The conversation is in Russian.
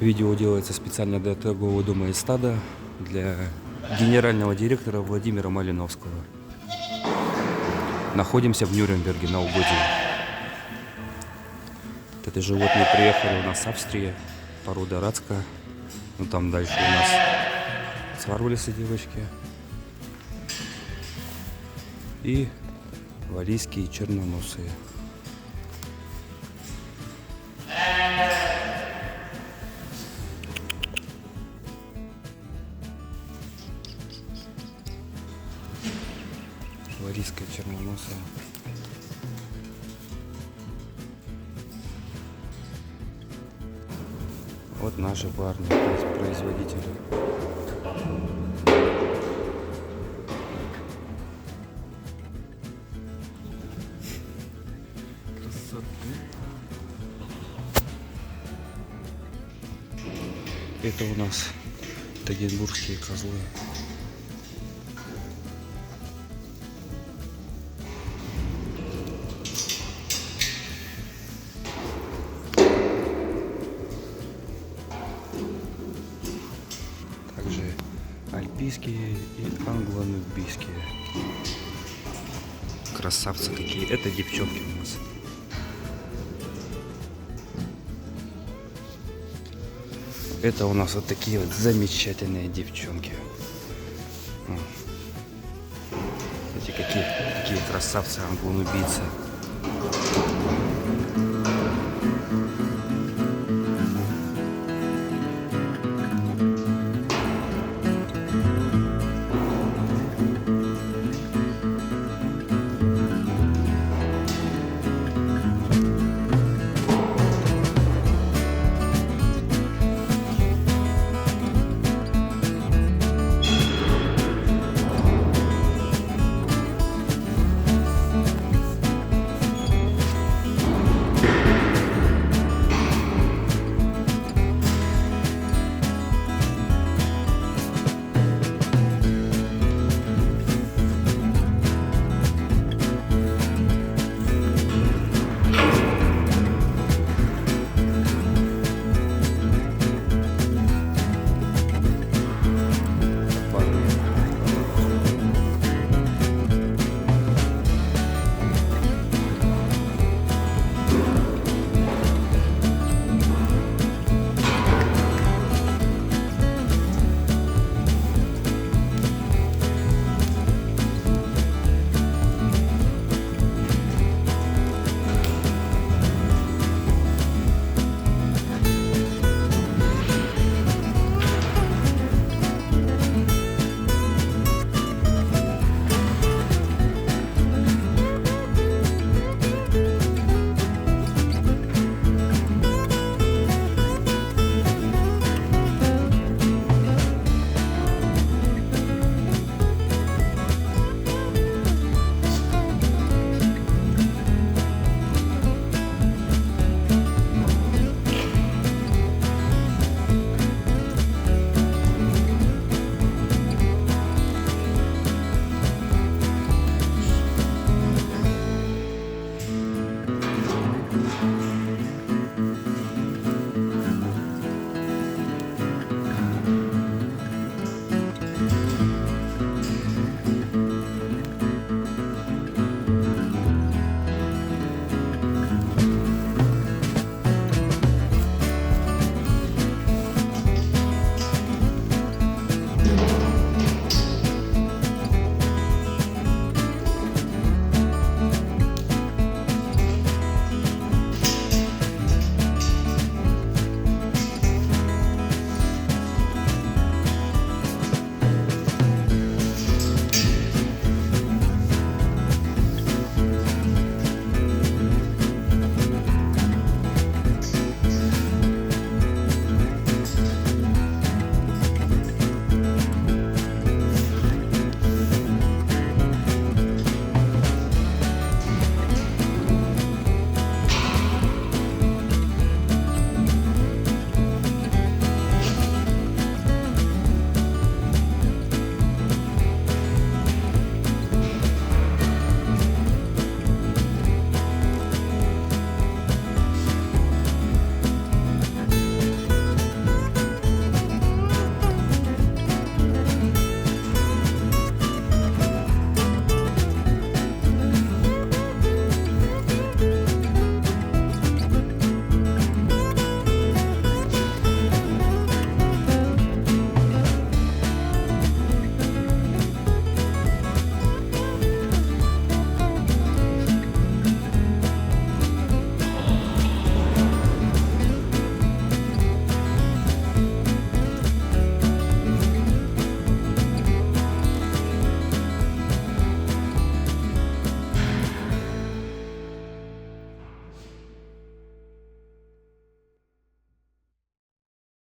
Видео делается специально для торгового дома и стада, для генерального директора Владимира Малиновского. Находимся в Нюрнберге на угодье. Вот это животные приехали у нас с Австрии, порода Рацка. Ну там дальше у нас сварвалисы девочки. И валийские черноносые. Валийская черноносая. Вот наши парни, производители. Это у нас тагенбургские козлы. Также альпийские и англо-нубийские. Красавцы какие. Это девчонки у нас. Это у нас вот такие вот замечательные девчонки. Смотрите, какие красавцы англо-нубийцы.